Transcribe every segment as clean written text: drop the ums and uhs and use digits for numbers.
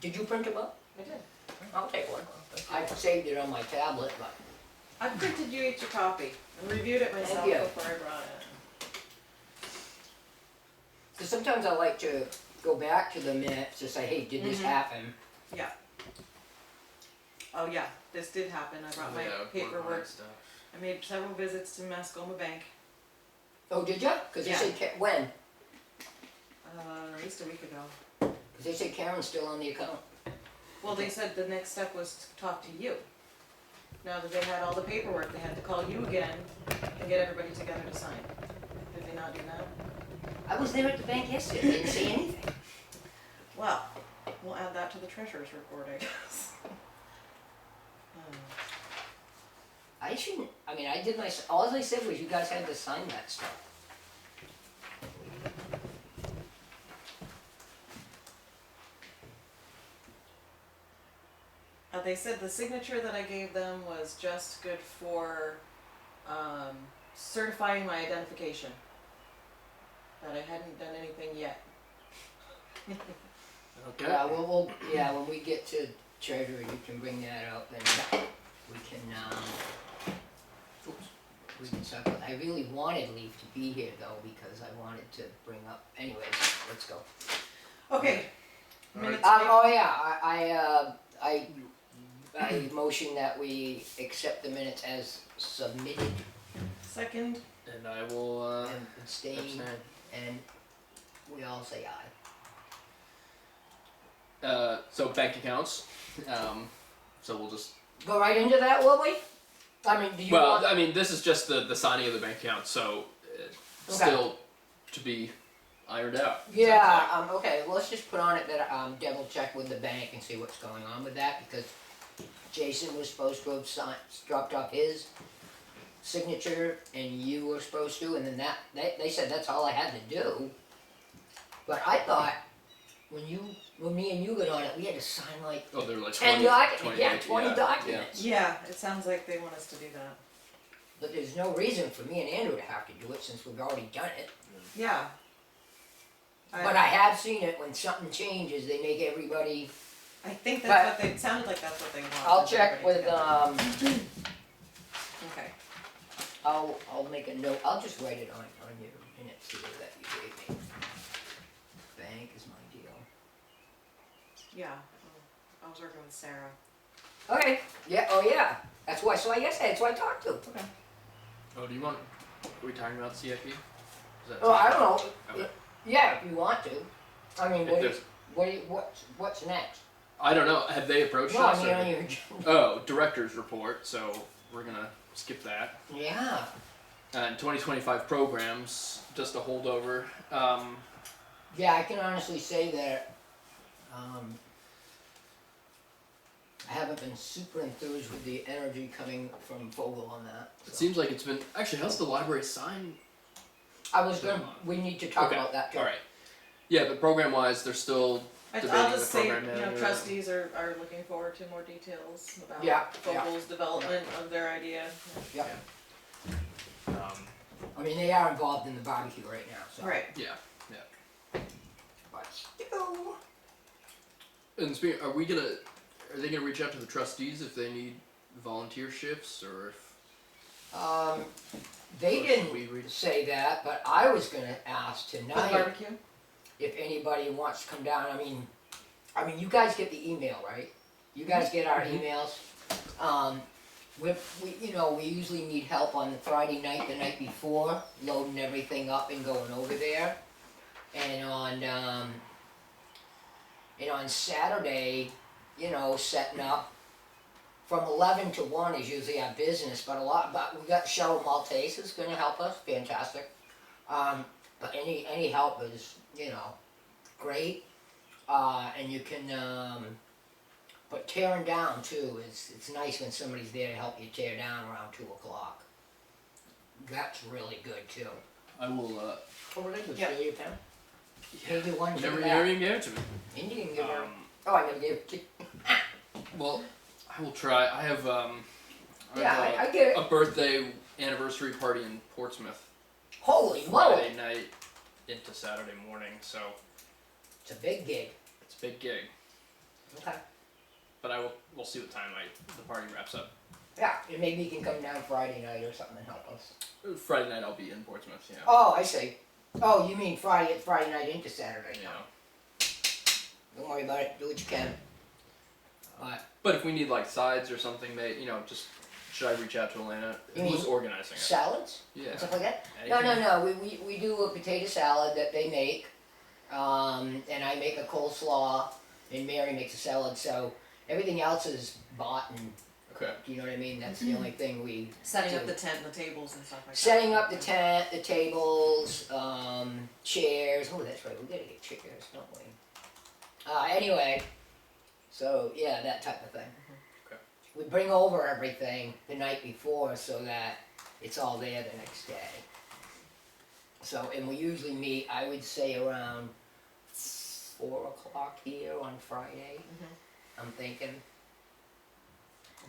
Did you print them up? I did. I'll take one. Thank you. I've saved it on my tablet, but. I printed you each a copy and reviewed it myself Thank you. before I brought it. Cause sometimes I like to go back to the minutes to say, hey, did this happen? Yeah. Oh yeah, this did happen. I brought my paperwork. Stuff. I made several visits to Mascoma Bank. Oh, did ya? Cause they Yeah. say, when? At least a week ago. Cause they say Karen's still on the account. Well, they said the next step was to talk to you. Now that they had all the paperwork, they had to call you again and get everybody together to sign. Did they not do that? I was there at the bank yesterday, they didn't say anything. Well, we'll add that to the treasurer's report, I guess. I shouldn't, I mean, I did my, all they said was you guys had to sign that stuff. They said the signature that I gave them was just good for certifying my identification. That I hadn't done anything yet. Okay. Yeah, when we get to treasurer, you can bring that up and we can talk. I really wanted leave to be here though, because I wanted to bring up, anyways, let's go. Okay. All right. Minutes. Oh yeah, I motion that we accept the minutes as submitted Second. And I will and abstain, abstain. and we all say aye. So bank accounts. So we'll just. Go right into that, will we? I mean, do you Well, want? I mean, this is just the signing of the bank account, so still to be ironed out. Yeah, okay, well, let's just put on it that, double check with the bank and see what's going on with that, because Jason was supposed to have dropped off his signature, and you were supposed to, and then they said that's all I had to do. But I thought, when me and you got on it, we had to sign like Oh, they're like 10 20 documents, yeah, 20 20 documents. Yeah, it sounds like they want us to do that. But there's no reason for me and Andrew to have to do it, since we've already done it. Yeah. But I have seen it, when something changes, they make everybody. I think that's what they, it sounded like that's what they want. I'll is check everybody with, together. Okay. I'll make a note, I'll just write it on your minutes here that you gave me. Bank is my deal. Yeah. I was working with Sarah. Okay, yeah, oh yeah, that's why, so I guess that's who I talked to. Okay. Oh, do you want? Are we talking about CIP? Is that Oh, I don't know, Okay. yeah, if you want to. I mean, If what's next? I don't know. Have they approached No, us? I mean, or- on your, Oh, director's report. So we're gonna skip that. yeah, And 2025 programs, just a holdover. yeah, I can honestly say that, I haven't been super enthused with the energy coming from Vogel on that. It so. seems like it's been actually. How's the library sign? We need to talk Okay, about that too. All right. Yeah, but program-wise, they're still I'll debating just the say, program manager. trustees are looking forward to more details about Yeah, Vogel's development of their idea. Yeah, Um, I mean, they are involved in the barbecue right now, so. Right. yeah. But still. And speaking, are they gonna reach out to the trustees if they need volunteer shifts or if? They Or should didn't we read- say that, but I was gonna ask For the tonight barbecue? if anybody wants to come down. I mean, you guys get the email, right? You guys get our emails. We usually need help on the Friday night, the night before, loading everything up and going over there. And on Saturday, setting up. From 11 to 1 is usually our business, but we got Cheryl Maltese is gonna help us, fantastic. But any help is, great. And you can, but tearing down too, it's nice when somebody's there to help you tear down around 2 o'clock. That's really good too. I will. Oh, really? Would Yeah. you your pen? Maybe one Never, for you that. never even gave it to me. Indian giver. Um, I never gave it to you. well, I will try. I have Yeah, a, I get it. a birthday anniversary party in Portsmouth Holy moly! Friday night into Saturday morning, so It's a big gig. it's big gig. Okay. But we'll see what time the party wraps up. Yeah, and maybe you can come down Friday night or something and help us. Friday night I'll be in Portsmouth, yeah. Oh, I see. Oh, you mean Friday night into Saturday? You know. Don't worry about it. Do what you can. But if we need like sides or something, just should I reach out to Elena? You Who's mean organizing it? Salads? Yeah. And stuff like that? Anything? No. We do a potato salad that they make, and I make a coleslaw, and Mary makes a salad. So everything else is bought, and Okay. do you know what I mean? That's the only thing we Setting up do. the tent and the tables and stuff like that. Setting up the tent, the tables, chairs. Oh, that's right. We gotta get chairs, don't we? Anyway, so yeah, that type of thing. Okay. We bring over everything the night before so that it's all there the next day. So, and we usually meet, I would say around 4 o'clock here on Friday, I'm thinking.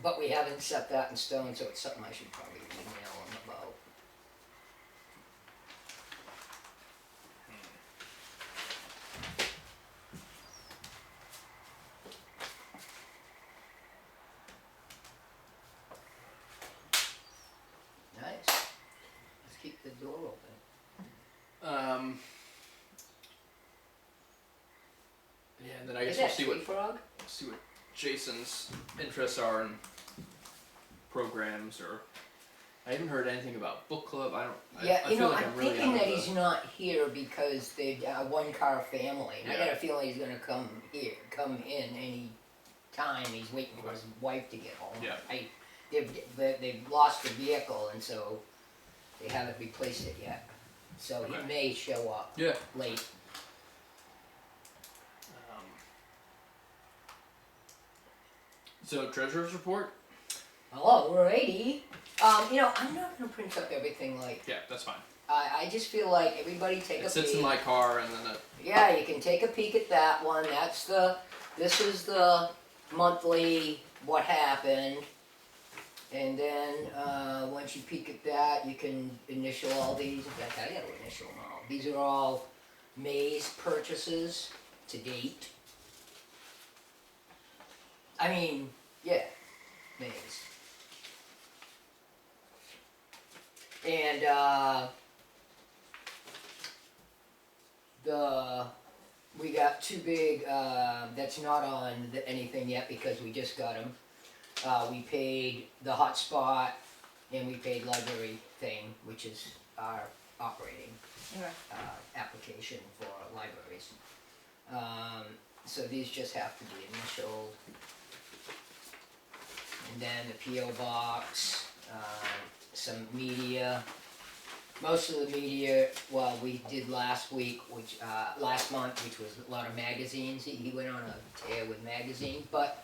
But we haven't set that in stone, so it's something I should probably email them about. Nice. Let's keep the door open. Yeah, and then I guess Is we'll that see tree frog? what Jason's interests are in programs, or I haven't heard anything about book club. Yeah, I you feel know, like I'm really thinking out that of he's not here because they're a one-car family. And I Yeah. got a feeling he's gonna come in any time. He's waiting for his wife to get home. Yeah. They've lost the vehicle, and so they haven't replaced it yet. So Okay. he may show up Yeah. late. So treasurer's report? Alrighty. I'm not gonna print up everything like. Yeah, that's fine. I just feel like everybody take a It sits peek. in my car, and then Yeah, you can take a peek at that one. This is the monthly what happened. And then once you peek at that, you can initial all these. In fact, I gotta initial them all. These are all May's purchases to date. I mean, yeah, May's. And we got two big, that's not on anything yet because we just got them. We paid the hotspot and we paid library thing, which is our operating Okay. application for libraries. So these just have to be initialed. And then the P.O. box, some media. Most of the media, we did last week, last month, which was a lot of magazines. He went on a tear with magazines, but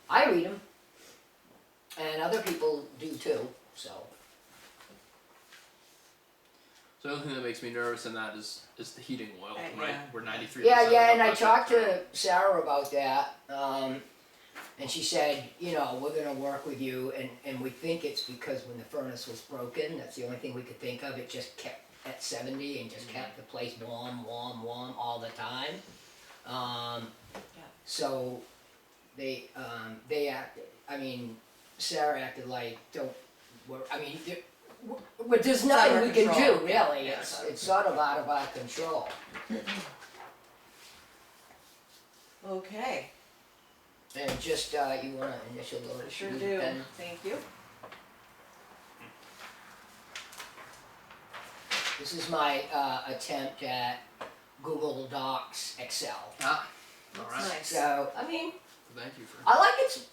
I read them. And other people do too, so. the only thing that makes me nervous in that is the heating oil, right? Yeah. We're 93%. Yeah, and I budget. talked to Sarah about that, and she said, we're gonna work with you, and we think it's because when the furnace was broken, that's the only thing we could think of, it just kept at 70 and just kept the place warm all the time. So they acted, Sarah acted like, there's nothing we can do, really, Yeah. it's sort of out of our control. Okay, And just, you wanna initial those? sure You do. pen? Thank you. This is my, attempt at Google Docs Excel. Ah, That's alright. nice. So, Thank you for. I like it's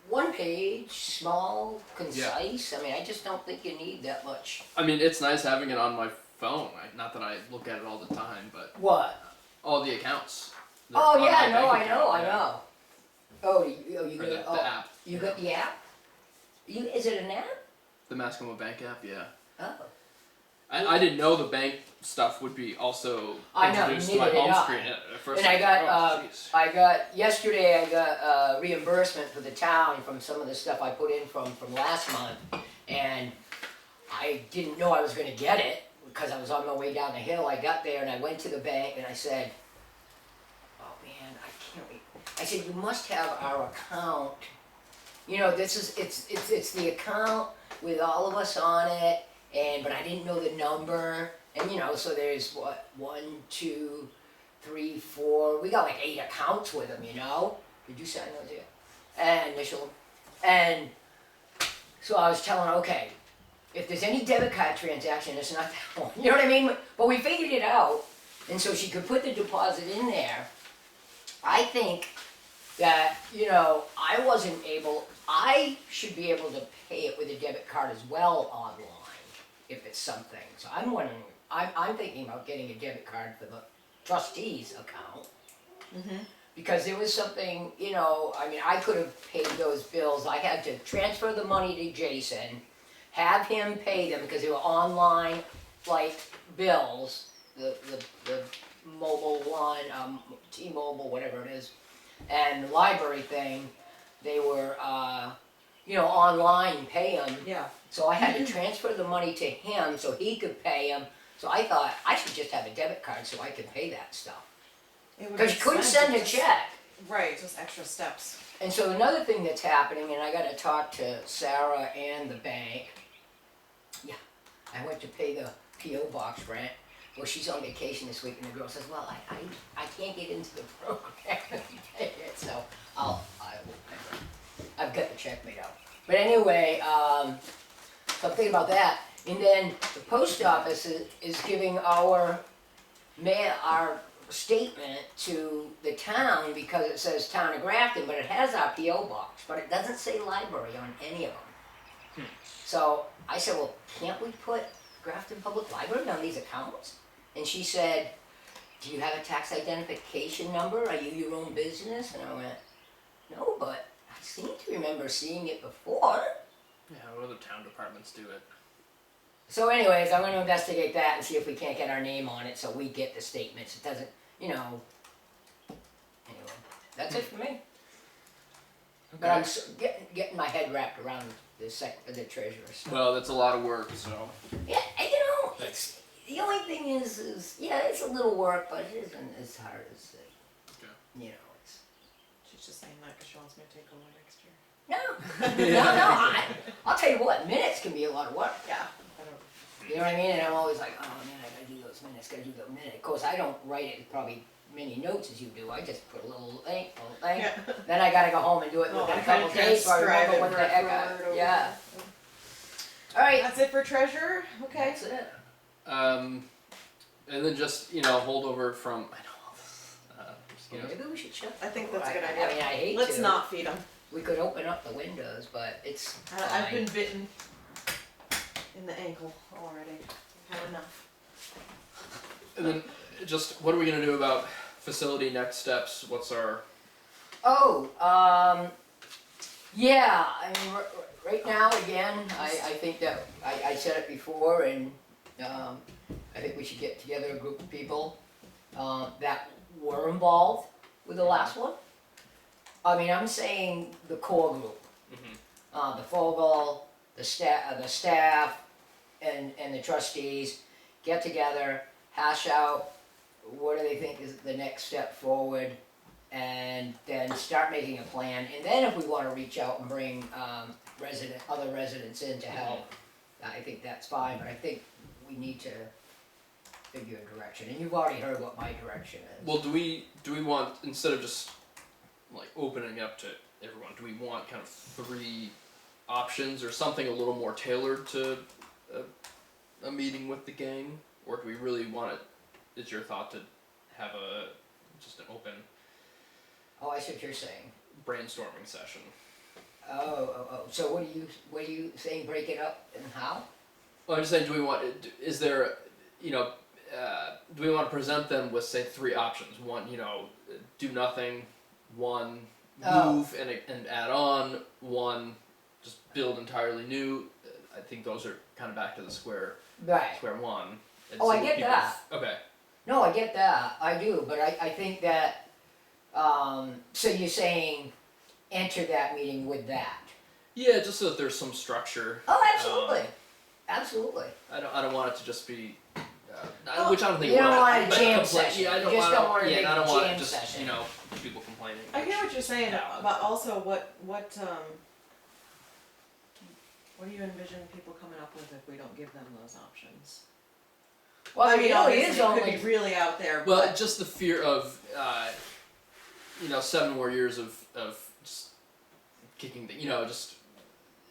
one page, small, concise, I just don't think you need that much. It's nice having it on my phone. Not that I look at it all the time, but What? all the accounts. They're Oh on yeah, my I know, bank I know, account, I yeah. know. Oh, you Or got, the app. you got the app? Is it an app? The Mascoma Bank app, yeah. Oh. I didn't know the bank stuff would be also I know, introduced to my neither did home I. screen at first. And I got, oh, jeez. yesterday I got reimbursement for the town from some of the stuff I put in from last month. And I didn't know I was gonna get it because I was on my way down the hill. I got there and I went to the bank and I said, oh man, I can't said, you must have our account. You know, it's the account with all of us on it, but I didn't know the number. And you know, so there's what, 1, 2, 3, 4. We got like 8 accounts with them, you know? Did you sign those yet? And initial them. And so I was telling her, okay, if there's any debit card transaction, it's not that one. You know what I mean? But we figured it out, and so she could put the deposit in there. I think that, you know, I should be able to pay it with a debit card as well online, if it's something. So I'm wondering, I'm thinking about getting a debit card for the trustees account. Mm-hmm. Because there was something, you know, I mean, I could have paid those bills. I had to transfer the money to Jason, have him pay them because they were online, like, bills, the mobile one, T-Mobile, whatever it is, and the library thing, they were, you know, online, pay them. Yeah. So I had to transfer the money to him so he could pay them. So I thought, I should just have a debit card so I could pay that stuff. Because you couldn't send a check. Right, just extra steps. And so another thing that's happening, and I gotta talk to Sarah and the bank. Yeah, I went to pay the P.O. box rent. Well, she's on vacation this week, and the girl says, well, I can't get into the program to pay it, so I will pay it. I've got the check made out. But anyway, so I'm thinking about that. And then the post office is giving our statement to the town because it says Town of Grafton, but it has our P.O. box, but it doesn't say library on any of them. So I said, well, can't we put Grafton Public Library on these accounts? And she said, do you have a tax identification number? Are you your own business? And I went, no, but I seem to remember seeing it before. Yeah, what other town departments do it? So anyways, I'm going to investigate that and see if we can't get our name on it so we get the statements. It doesn't, you know. Anyway, that's it for me. But I'm getting my head wrapped around the treasurer stuff. Well, that's a lot of work, so. Yeah, and you know, it's, the only thing is, yeah, it's a little work, but it isn't as hard as, you know, it's. She's just saying that because she wants me to take over next year. No, I'll tell you what, minutes can be a lot of work. Yeah. You know what I mean? And I'm always like, oh man, I gotta do those minutes, gotta do the minute. Of course, I don't write it probably many notes as you do. I just put a little thing. Yeah. Then I gotta go home and do it within a couple days so I remember what the heck yeah. All right. That's it for treasurer? Okay. That's it. And then just, you know, hold over from, I know, you know, Maybe we should shut. I think that's a good I idea. mean, I hate Let's to. not feed them. We could open up the windows, but it's I've fine. been bitten in the ankle already. I've had enough. and then just, what are we gonna do about facility next steps? What's our, Oh, yeah, I mean, right now, again, I think that, I said it before, and, I think we should get together a group of people, that were involved with the last one. I mean, I'm saying the core group, the Fogel, the staff, and the trustees, get together, hash out, what do they think is the next step forward, and then start making a plan. And then if we want to reach out and bring other residents in to help, I think that's fine. But I think we need to figure a direction. And you've already heard what my direction is. well, do we want, instead of just, like, opening up to everyone, do we want kind of 3 options or something a little more tailored to a meeting with the gang? Or do we really want it, is your thought to have just an open Oh, I see what you're saying. brainstorming session? Oh. So what are you saying? Break it up and how? Well, I'm just saying, do we want, is there, you know, do we want to present them with, say, 3 options? One, you know, do nothing. 1, move and add on. 1, just build entirely new. I think those are kind of back to the square one. And Oh, see I what get people that. Okay. No, I get that. I do, but I think that. So you're saying, enter that meeting with that? Yeah, just so that there's some structure. Oh, absolutely, absolutely. I don't want it to just be which I don't think You don't will want a happen, but jam compla- session. Yeah, I don't You just want. don't want a yeah, big and I don't want jam just session. people complaining. I hear what you're saying, Yeah. but also what do you envision people coming up with if we don't give them those options? Well, I mean, really obviously, is it could only be really out there, Well, but just the fear of 7 more years of just kicking the just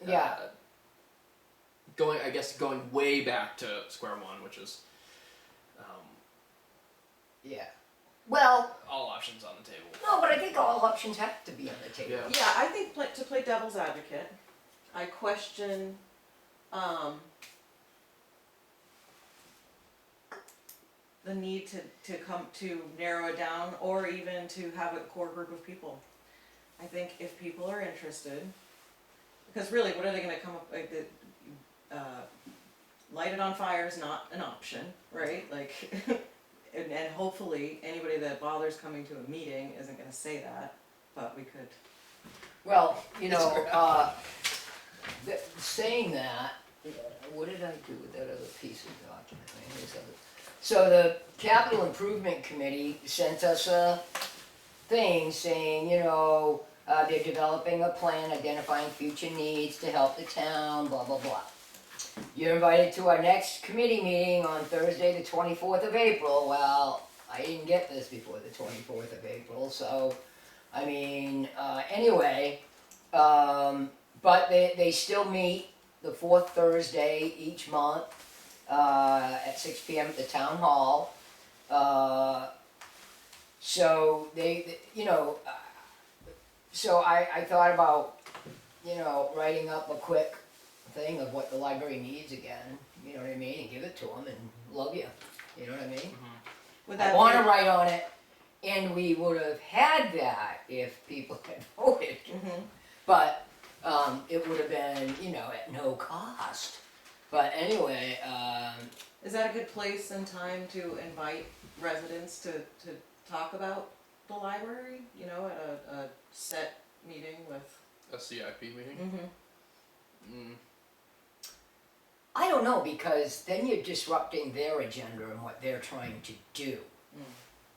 yeah. going way back to square one, which is Yeah. Well, all options on the table. no, but I think all options have to be on the table. Yeah. yeah, I think to play devil's advocate, I question the need to come to narrow it down or even to have a core group of people. I think if people are interested, because really, what are they gonna come up like light it on fire is not an option, right? Like, and hopefully anybody that bothers coming to a meeting isn't gonna say that, but we could. Well, saying that, what did I do with that other piece of document? So the Capital Improvement Committee sent us a thing saying, they're developing a plan identifying future needs to help the town, blah, blah, blah. You're invited to our next committee meeting on Thursday, the 24th of April. Well, I didn't get this before the 24th of April, so, anyway, but they still meet the fourth Thursday each month at 6 p.m. at the town hall. So so I thought about, writing up a quick thing of what the library needs again, you know what I mean, and give it to them and love you, you know what I mean? Would I that want to write on it, and we would have had that if people had voted, but it would have been, at no cost. But anyway, Is that a good place and time to invite residents to talk about the library, at a set meeting with? A CIP meeting. I don't know, because then you're disrupting their agenda and what they're trying to do.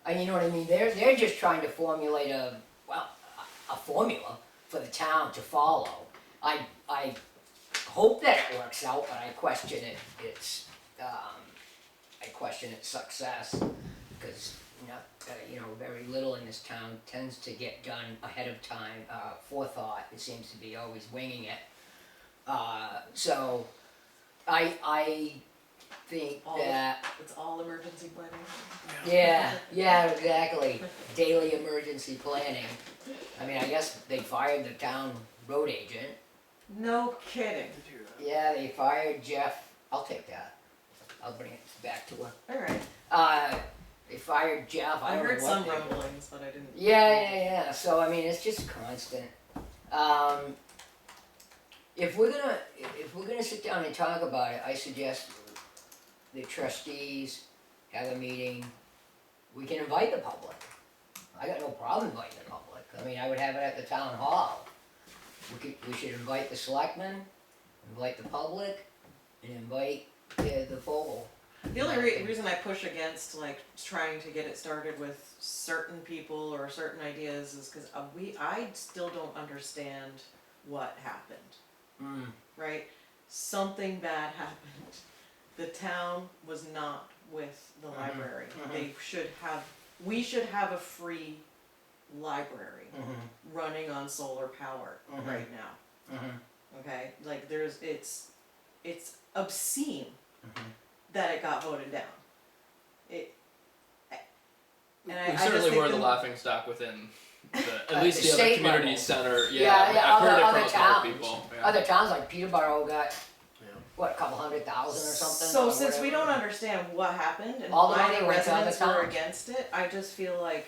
You know what I mean? They're just trying to formulate a formula for the town to follow. I hope that it works out, but I question its success, because very little in this town tends to get done ahead of time. Forethought, it seems to be always winging it. So I think that It's all emergency planning. yeah, exactly. Daily emergency planning. I guess they fired the town road agent. No kidding. Yeah, they fired Jeff. I'll take that. I'll bring it back to her. Alright. They fired Jeff. I I don't heard know what some they- rumblings, but I didn't. Yeah. So it's just constant. If we're gonna sit down and talk about it, I suggest the trustees have a meeting. We can invite the public. I got no problem inviting the public. I would have it at the town hall. We should invite the selectmen, invite the public, and invite the full. The only reason I push against trying to get it started with certain people or certain ideas is because I still don't understand what happened. Right? Something bad happened. The town was not with the library. We should have a free library running on solar power right now. Okay? It's obscene that it got voted down. We certainly were the laughing stock within at least the other state community level. center. Yeah, I've heard other it from towns. other people. Yeah. Other towns like Peterborough got what, a couple 100,000 or something. So or since we whatever. don't understand what happened and All the why money the went to other residents were towns. against it, I just feel like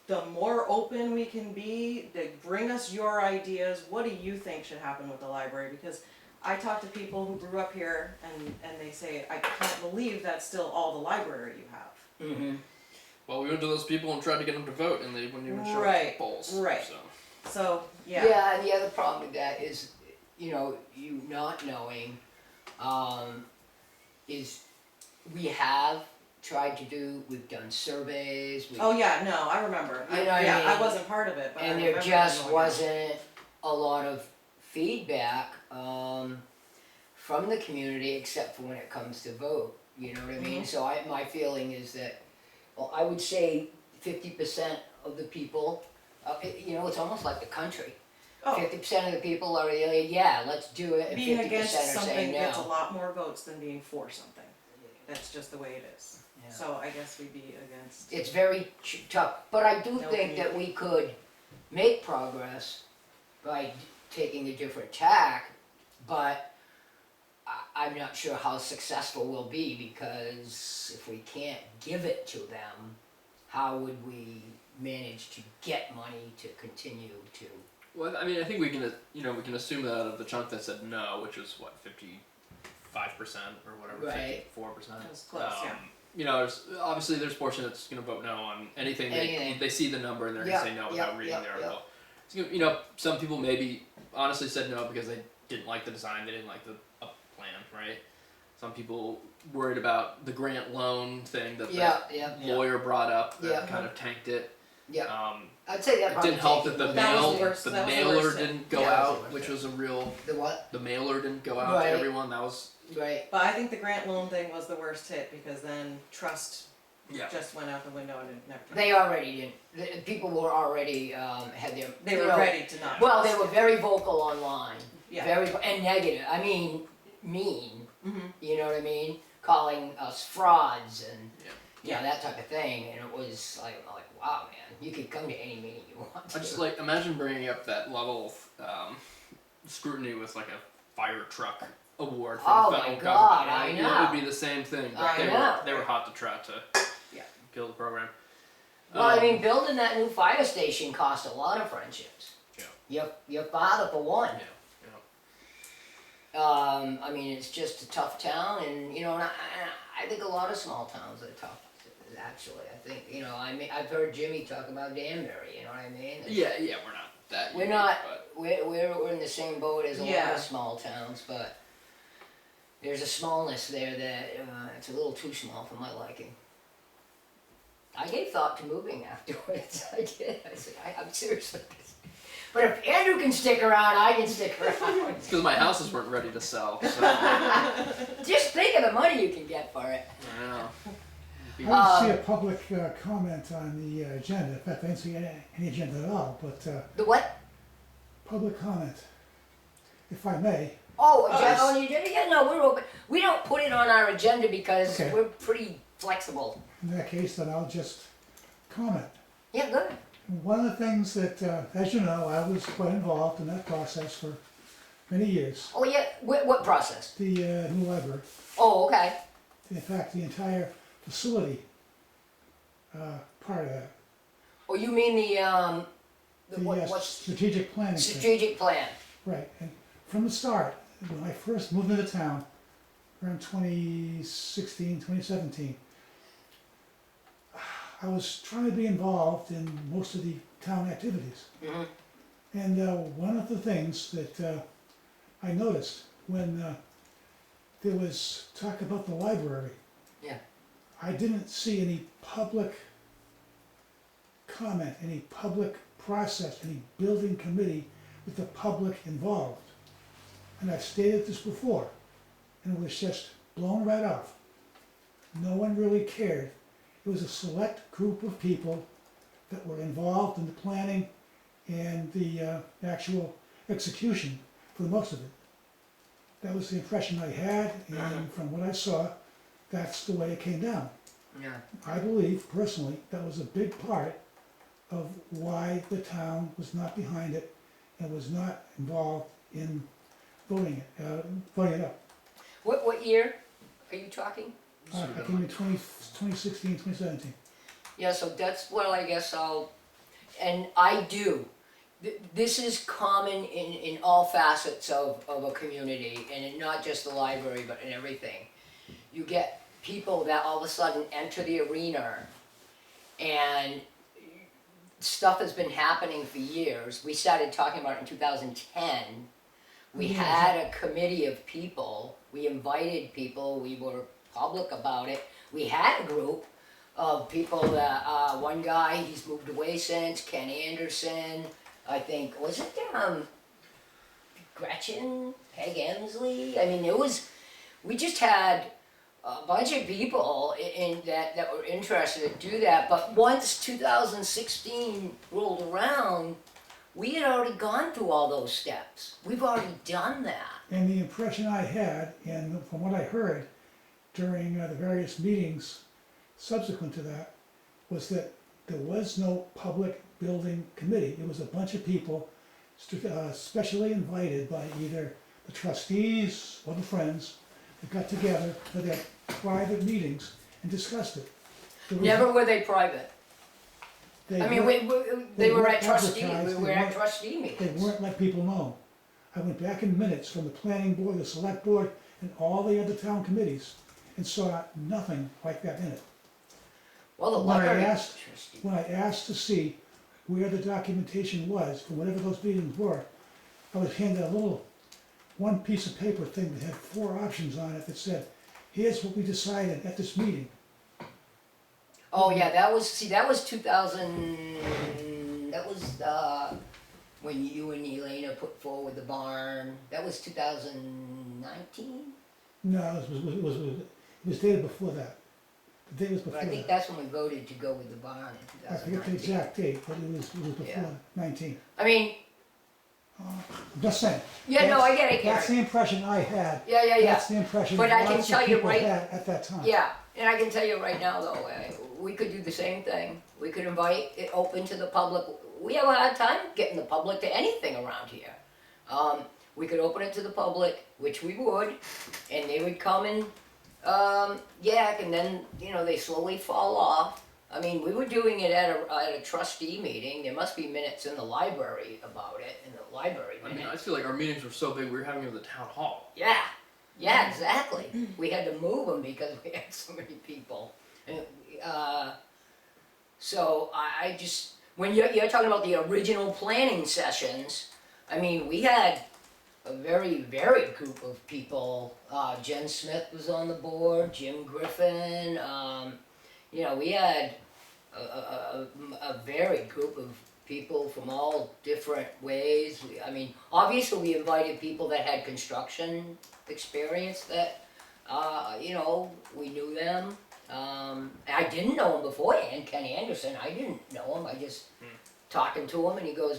the more open we can be, bring us your ideas. What do you think should happen with the library? Because I talk to people who grew up here and they say, I can't believe that's still all the library you have. Well, we went to those people and tried to get them to vote, and they wouldn't even show up Right, at the polls. right. So, yeah. Yeah, and the other problem with that is, you not knowing, is we have tried to do, we've done surveys, Oh, yeah, no, I remember. You know what I I mean? wasn't part of it, but I and remember there just going. wasn't a lot of feedback, from the community except for when it comes to vote, you know what I mean? Mhm. So my feeling is that, well, I would say 50% of the people, you know, it's almost like the country. Oh, 50% of the people are, yeah, let's do it, and being 50% against are something saying gets a no. lot more votes than being for something. That's just the way it is. Yeah. So I guess we'd be against. It's very tough, but I do No think that we could make progress by taking a different tack, but I'm not sure how successful we'll be, because if we can't give it to them, how would we manage to get money to continue to? Well, I mean, I think we can, we can assume that out of the chunk that said no, which was what, 55% or whatever, Right. 54%. That was close, yeah. There's portion that's going to vote no on anything. Anything. They see the number and they're Yeah, going to say no without yeah, reading yeah, the yeah. article. So, some people maybe honestly said no because they didn't like the design, they didn't like the plan, right? Some people worried about the grant loan thing that Yeah, the lawyer brought up that Yeah. kind of tanked it. Yeah, I'd say that It probably didn't help takes that the it That was mail, the worst- the that was the mailer worst thing. didn't go Yeah, that was the out, worst which thing. was a real. The what? The mailer didn't go out Right. to everyone. That was Right. But I think the grant loan thing was the worst hit because then trust yeah. just went out the window and it never came. They already didn't. The people were already had their. They were you know, ready to not. Well, they were very vocal online. Yeah. And negative. I mean, mean. Mm-hmm. You know what I mean? Calling us frauds and Yeah. that type of thing. And it was like, wow, man, you could come to any meeting you want to. I just imagine bringing up that level of scrutiny with like a fire truck award from Oh the my federal God, government. I Right? know. It would be the same thing. But I they know. were hot to trot to Yeah. kill the program. Well, I mean, building that new fire station cost a lot of friendships. Yeah. Your father for one. Yeah. I mean, it's just a tough town, and and I think a lot of small towns are tough. Actually, I think I've heard Jimmy talk about Danbury. You know what I mean? Yeah, we're not that. We're unique, not. But We're in the same boat as a lot Yeah. of small towns, but there's a smallness there that it's a little too small for my liking. I gave thought to moving afterwards. I did. I said, I'm serious with this. But if Andrew can stick around, I can stick around. it's because my houses weren't ready to sell. So Just think of the money you can get for it. I know. I didn't see a public comment on the agenda. In fact, I didn't see any agenda at all, but The what? public comment, if I may. Oh, yes. on the agenda? Yeah, no, we're open. We don't put it on our agenda because Okay. we're pretty flexible. In that case, then I'll just comment. Yeah, good. One of the things that, as you know, I was quite involved in that process for many years. Oh, yeah. What process? The new library, Oh, okay. in fact, the entire facility, part of that. Oh, you mean the what's strategic planning. thing. strategic plan? Right, and from the start, when I first moved into town, around 2016, 2017, I was trying to be involved in most of the town activities. Mm-hmm. And one of the things that I noticed when there was talk about the library, Yeah. I didn't see any public comment, any public process, any building committee with the public involved. And I've stated this before, and it was just blown right off. No one really cared. It was a select group of people that were involved in the planning and the actual execution for the most of it. That was the impression I had, and from what I saw, that's the way it came down. Yeah. I believe, personally, that was a big part of why the town was not behind it and was not involved in voting it up. What year are you talking? I came in 2016, 2017. Yeah, so that's what I guess and I do. This is common in all facets of a community, and not just the library, but in everything. You get people that all of a sudden enter the arena, and stuff has been happening for years. We started talking about it in 2010. We Yeah. had a committee of people. We invited people. We were public about it. We had a group of people that, one guy, he's moved away since, Ken Anderson, I think, was it, Gretchen, Peg Emsley? I mean, we just had a bunch of people that were interested to do that, but once 2016 rolled around, we had already gone through all those steps. We've already done that. And the impression I had, and from what I heard during the various meetings subsequent to that, was that there was no public building committee. It was a bunch of people specially invited by either the trustees or the friends that got together for their private meetings and discussed it. There was- Never were they private. I mean, they were weren't at trustee, advertised, we were at trustee They meetings. weren't let people know. I went back in minutes from the planning board, the select board, and all the other town committees, and saw nothing like that in it. Well, the When I library asked- trustee. When I asked to see where the documentation was for whatever those meetings were, I was handed a little, one piece of paper thing that had 4 options on it that said, here's what we decided at this meeting. Oh, yeah, that was 2000, that was, when you and Elena put forward the barn, that was 2019? No, it was dated before that. The date was But before I think that. that's when we voted to go with the barn in I forget the 2019. exact date, but it was before Yeah. 19. I mean, I'm just saying. yeah, no, I get it, That's Gary. the impression I had. Yeah, yeah, yeah. That's the impression But I can lots tell of you people right- had at that time. Yeah, and I can tell you right now though, we could do the same thing. We could invite it open to the public. We have a hard time getting the public to anything around here. We could open it to the public, which we would, and they would come and, yak, and then, they slowly fall off. I mean, we were doing it at a trustee meeting. There must be minutes in the library about it, in the library I mean, I minutes. feel like our meetings were so big we were having them at the town hall. Yeah, exactly. We had to move them because we had so many people. And, so I just, when you're talking about the original planning sessions, I mean, we had a very varied group of people. Jen Smith was on the board, Jim Griffin, we had a varied group of people from all different ways. I mean, obviously we invited people that had construction experience that, we knew them. I didn't know him beforehand, Ken Anderson, I didn't know him, I just talking to him and he goes,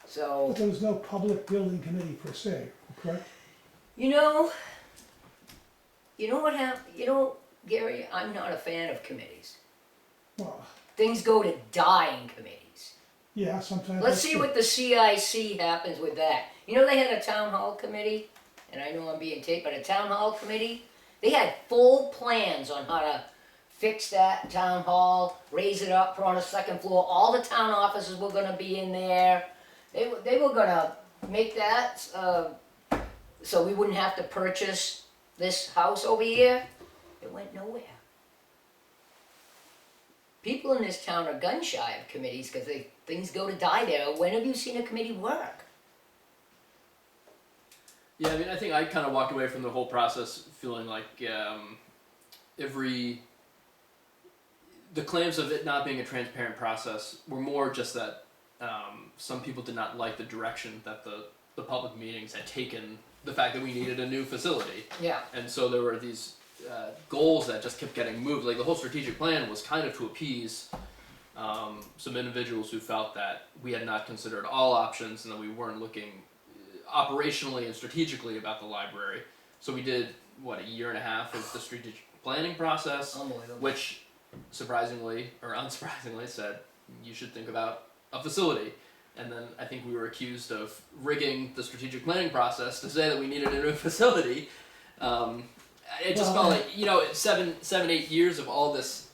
so. But there was no public building committee per se, correct? You know what happened, Gary, I'm not a fan of committees. Well, Things go to die in committees. yeah, sometimes. Let's that's see true. what the CIC happens with that. They had a town hall committee, and I know I'm being taped, but a town hall committee, they had full plans on how to fix that town hall, raise it up, put on a second floor, all the town offices were gonna be in there. They were gonna make that, so we wouldn't have to purchase this house over here. It went nowhere. People in this town are gun shy of committees because things go to die there. When have you seen a committee work? Yeah, I mean, I think I kind of walked away from the whole process feeling like the claims of it not being a transparent process were more just that some people did not like the direction that the public meetings had taken, the fact that we needed a new facility. Yeah. And so there were these goals that just kept getting moved. Like the whole strategic plan was kind of to appease some individuals who felt that we had not considered all options and that we weren't looking operationally and strategically about the library. So we did, a year and a half of the strategic planning process, Unbelievable. which surprisingly or unsurprisingly said you should think about a facility. And then I think we were accused of rigging the strategic planning process to say that we needed a new facility. It just felt like, 7, 8 years of all this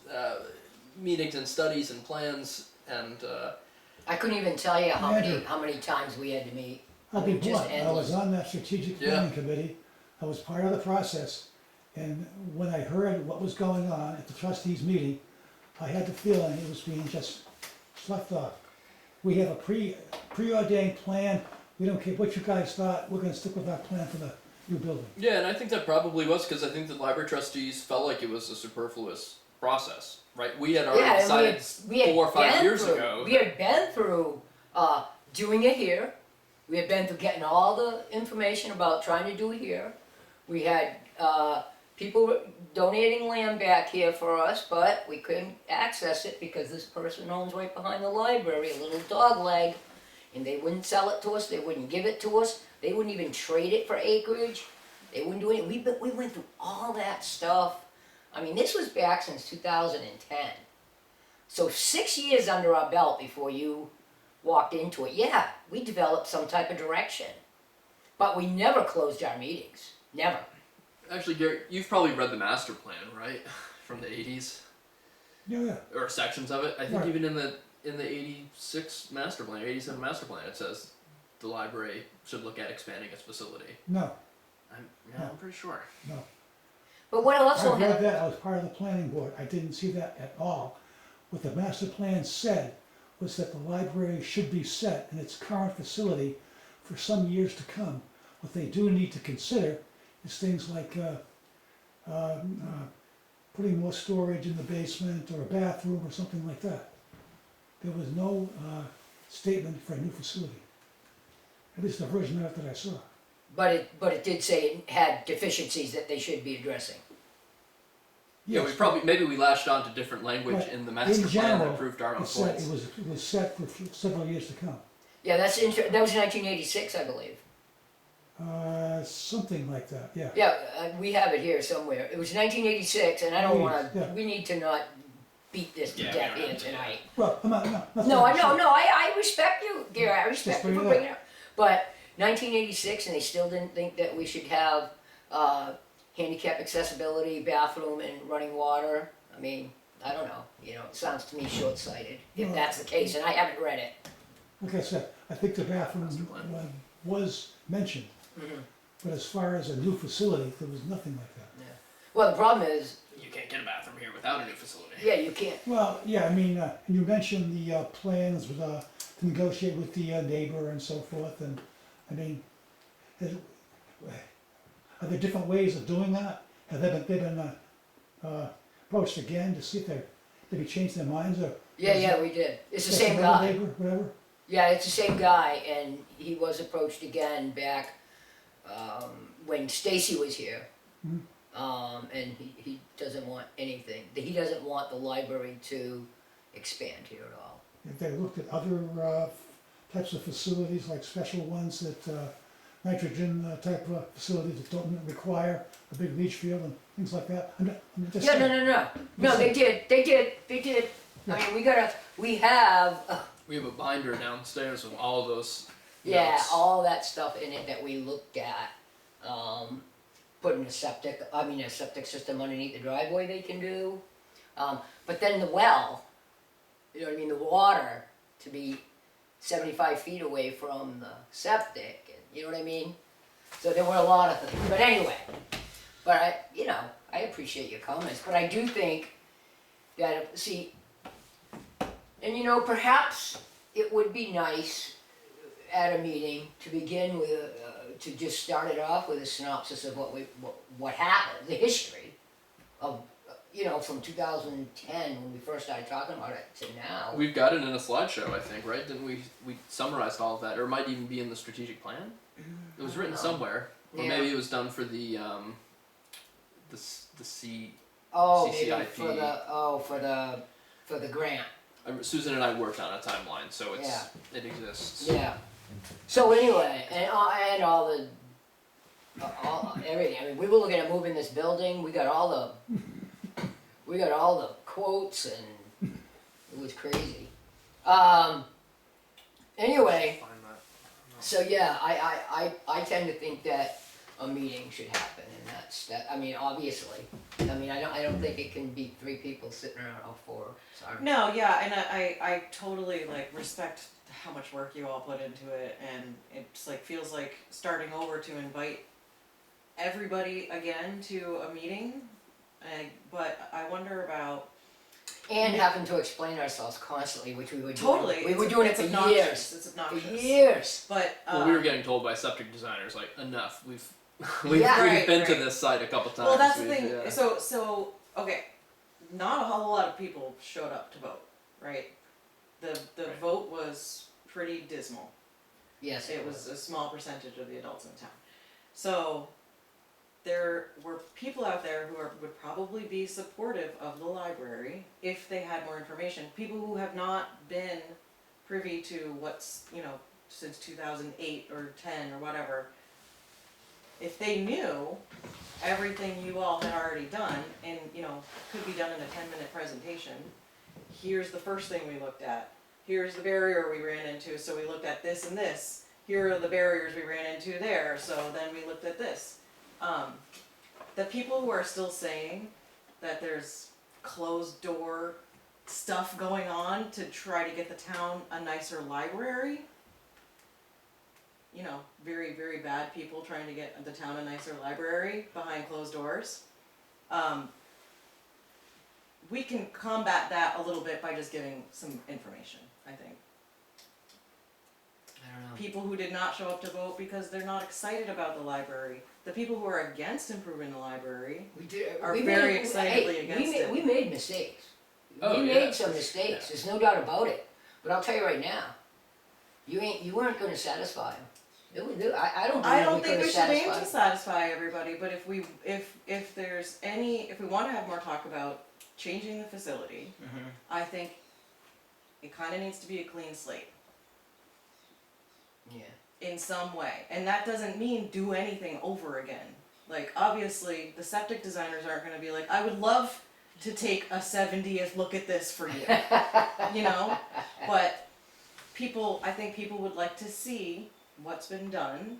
meetings and studies and plans and I couldn't even tell you Andrew. how many times we had to meet. I'll be Just blunt, I endless. was on that strategic Yeah. planning committee, I was part of the process, and when I heard what was going on at the trustees meeting, I had the feeling it was being just sloughed off. We have a preordained plan, we don't care what you guys thought, we're gonna stick with our plan for the new building. Yeah, and I think that probably was because I think the library trustees felt like it was a superfluous process, right? We had already Yeah, and decided we had 4 or 5 been years through- ago. We had been through doing it here. We had been through getting all the information about trying to do it here. We had people donating land back here for us, but we couldn't access it because this person owns right behind the library, a little dog leg, and they wouldn't sell it to us, they wouldn't give it to us, they wouldn't even trade it for acreage, they wouldn't do it. We went through all that stuff. I mean, this was back since 2010. So 6 years under our belt before you walked into it. Yeah, we developed some type of direction, but we never closed our meetings, never. Actually, Gary, you've probably read the master plan, right, from the '80s Yeah, or sections of it. I think Right. even in the '86 master plan, '87 master plan, it says the library should look at expanding its facility. no, I'm pretty sure. no. But what also I read happened? that, I was part of the planning board, I didn't see that at all. What the master plan said was that the library should be set in its current facility for some years to come. What they do need to consider is things like putting more storage in the basement or a bathroom or something like that. There was no statement for a new facility. At least the version of it that I saw. But it did say it had deficiencies that they should be addressing. Yeah, we Yes, probably maybe we latched on to different language But in the master in plan that general, proved our own it said points. it was set for several years to come. Yeah, that was 1986, I believe. Something like that, yeah. Yeah, we have it here somewhere. It was 1986, and I don't want to. Yeah. We need to not beat this to Yeah, death we don't here have to. tonight. Well, I'm not No, I saying- know, I respect you, Gary. I respect Just you bring for it bringing it up. But 1986, and they still didn't think that we should have handicap accessibility, bathroom, and running water. I mean, I don't know. You know, it sounds to me short-sighted if No. that's the case, and I haven't read it. Like I said, I think the bathroom was mentioned, Mhm. but as far as a new facility, there was nothing like that. Well, the problem is, You can't get a bathroom here without a new facility. yeah, you can't. Well, yeah, I mean, you mentioned the plans with, to negotiate with the neighbor and so forth, and, I mean, are there different ways of doing that? Have they been approached again to see if they're, maybe changed their minds, or? Yeah, we did. It's the just same another guy. neighbor, whatever? Yeah, it's the same guy, and he was approached again back when Stacy was here. Mhm. And he doesn't want anything. He doesn't want the library to expand here at all. Have they looked at other types of facilities, like special ones that, nitrogen type of facilities that don't require a big leach field and things like that? I'm just Yeah, saying. no. No, they did. I mean, we have, We have a binder downstairs with all of those. yeah, notes. all that stuff in it that we looked at. Putting a septic system underneath the driveway they can do. But then the well, you know what I mean, the water to be 75 feet away from the septic, and you know what I mean? So there were a lot of things, but anyway, I appreciate your comments, but I do think that, and perhaps it would be nice at a meeting to begin with, to just start it off with a synopsis of what happened, the history of, from 2010 when we first started talking about it to now. We've got it in a slideshow, I think, right? Didn't we? We summarized all of that, or it might even be in the strategic plan. It was written know. somewhere, or Yeah. maybe it was done for the C. Oh, maybe CCIP. for the grant. Susan and I worked on a timeline, so it exists. Yeah. So anyway, and all everything. I mean, we were looking at moving this building. We got all the quotes, and it was crazy. Anyway, Find that. so yeah, I tend to think that a meeting should happen, and that. I mean, obviously. I mean, I don't think it can be 3 people sitting around or 4. Sorry. No, yeah, and I totally respect how much work you all put into it, and it's feels like starting over to invite everybody again to a meeting. But I wonder about And having to explain ourselves constantly, which we were doing. totally. We were doing it it's for obnoxious. years. It's For obnoxious. years. But Well, we were getting told by septic designers, enough. We've Yeah. been to Right. this site a couple times. Well, that's the We've- thing. yeah. So okay, not a whole lot of people showed up to vote, right? The Right. vote was pretty dismal. Yes, It was a small percentage of the adults in town. So there were people out there who would probably be supportive of the library if they had more information. People who have not been privy to what's, since 2008 or 10 or whatever. If they knew everything you all had already done and, could be done in a 10-minute presentation, here's the first thing we looked at. Here's the barrier we ran into, so we looked at this and this. Here are the barriers we ran into there, so then we looked at this. The people who are still saying that there's closed door stuff going on to try to get the town a nicer library, very, very bad people trying to get the town a nicer library behind closed doors. We can combat that a little bit by just giving some information, I think. I don't know. People who did not show up to vote because they're not excited about the library. The people who are against improving the library are very excitedly against it. We made mistakes. Oh, We yeah, made some for mistakes. yeah. There's no doubt about it. But I'll tell you right now, you weren't going to satisfy them. I don't. I don't we think could've we should aim satisfied to satisfy everybody, but if we want to have more talk about changing the facility, Mhm. I think it kind of needs to be a clean slate Yeah. in some way, and that doesn't mean do anything over again. Like obviously, the septic designers aren't going to be like, I would love to take a 70th look at this for you, But I think people would like to see what's been done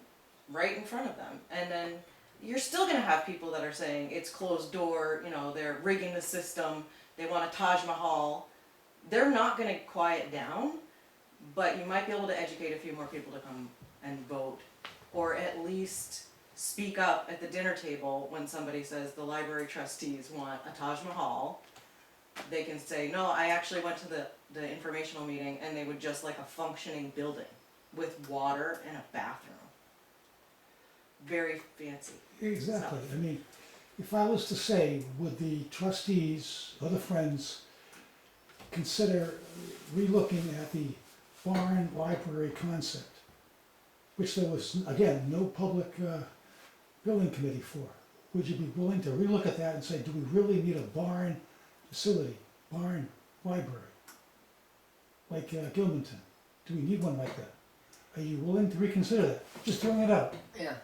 right in front of them, and then you're still going to have people that are saying it's closed door, they're rigging the system, they want a Taj Mahal. They're not going to quiet down, but you might be able to educate a few more people to come and vote, or at least speak up at the dinner table when somebody says the library trustees want a Taj Mahal. They can say, no, I actually went to the informational meeting and they would just like a functioning building with water and a bathroom. Very fancy. Exactly. stuff. I mean, if I was to say, would the trustees, other friends, consider relooking at the barn library concept, which there was, again, no public building committee for? Would you be willing to relook at that and say, do we really need a barn facility, barn library? Like Gilmanton? Do we need one like that? Are you willing to reconsider that? Just throwing it out. Yeah.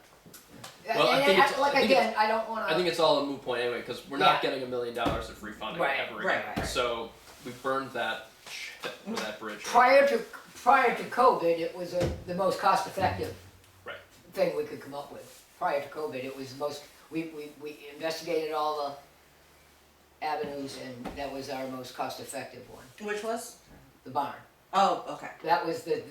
Well, I think it's- I think again, I don't want to. I think it's all a moot point anyway because we're not Yeah. getting $1 million of free funding Right, ever right, again. right. So we burned that shit with that bridge. prior to COVID, it was the most cost-effective Right. thing we could come up with. Prior to COVID, it was the most. We investigated all the avenues, and that was our most cost-effective one. Which was? The barn. Oh, okay. That was the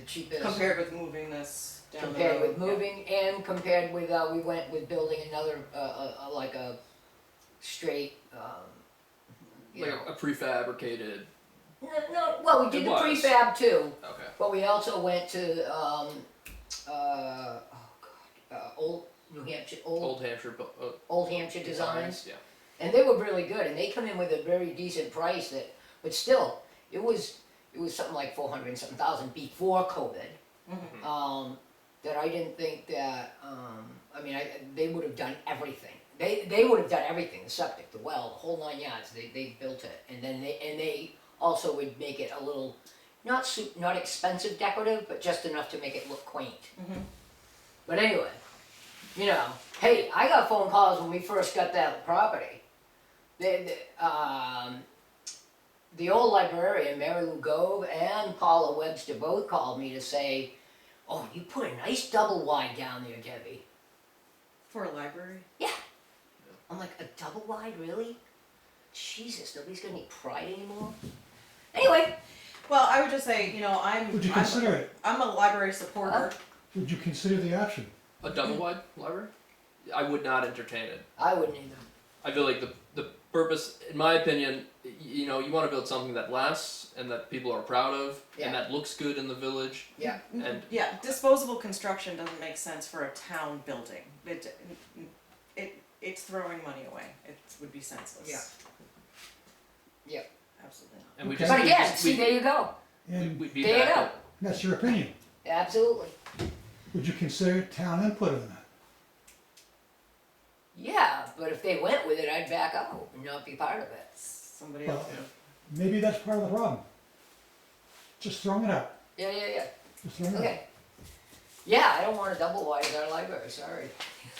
cheapest. Compared with moving this down Compared the road. with moving, and compared with we went with building another like a straight. You Like know. a prefabricated. No, well, we did It the was. prefab too, Okay. but we also went to Old New Hampshire, Old Hampshire. Old Hampshire Designs, Yeah. and they were really good, and they come in with a very decent price. But still, it was something like 400 and something thousand before COVID. Mhm. That I didn't think that. They would have done everything. They would have done everything. The septic, the well, the whole 9 yards. They built it, and then they also would make it a little, not expensive decorative, but just enough to make it look quaint. Mhm. But anyway, hey, I got phone calls when we first got that property. The old librarian, Mary Lou Gove, and Paula Webster both called me to say, oh, you put a nice double wide down there, Debbie. For a library? I'm like, a double wide, really? Jesus, nobody's gonna need Pride anymore? Anyway, Well, I would just say, Would you consider it? I'm a library supporter. Would you consider the option? A double wide library? I would not entertain it. I wouldn't either. I feel like the purpose, in my opinion, you know, you want to build something that lasts and that people are proud of Yeah. and that looks good in the village. Yeah. And Yeah, disposable construction doesn't make sense for a town building. It's throwing money away. It would be senseless. Yeah. Yeah. Absolutely not. and we Okay. just But we again, just- see, we- there you go. And we'd be There you back go. at- that's your opinion. Absolutely. Would you consider town input on that? Yeah, but if they went with it, I'd back out and not be part of it. Somebody Well, else. maybe that's part of the problem. Just throwing it out, Yeah, yeah, just throwing yeah. it out. Okay. Yeah, I don't want to double wide our library, sorry.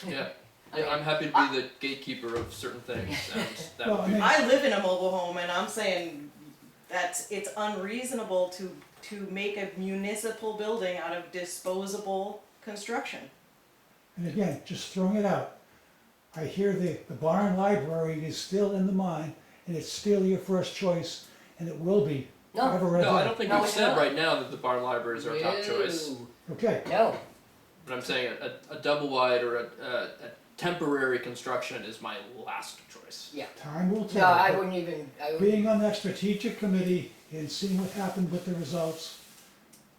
Yeah. I Yeah, mean, I'm happy to be the gatekeeper of certain things, and that Well, would I be mean- I live in a mobile home and I'm saying it's unreasonable to make a municipal building out of disposable construction. And again, just throwing it out. I hear the barn library is still in the mind, and it's still your first choice, and it will be. No. Forever and No, I ever. don't think No, we've it's said not. right now that the barn libraries are a top choice. No. Okay, No. But I'm saying a double wide or a temporary construction is my last choice. time will No, tell. I but wouldn't even, Being on that strategic committee and seeing what happened with the results,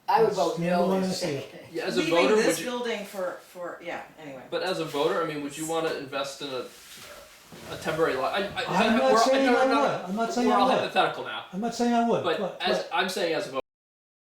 I would vote Stand no by in a that second. Yeah, as a Leaving voter, this would you? building for yeah, anyway. But as a voter, I mean, would you want to invest in a temporary lot? I'm not saying I would. I'm not saying We're I all would. hypothetical now. I'm not saying I would, But as I'm saying, as a voter.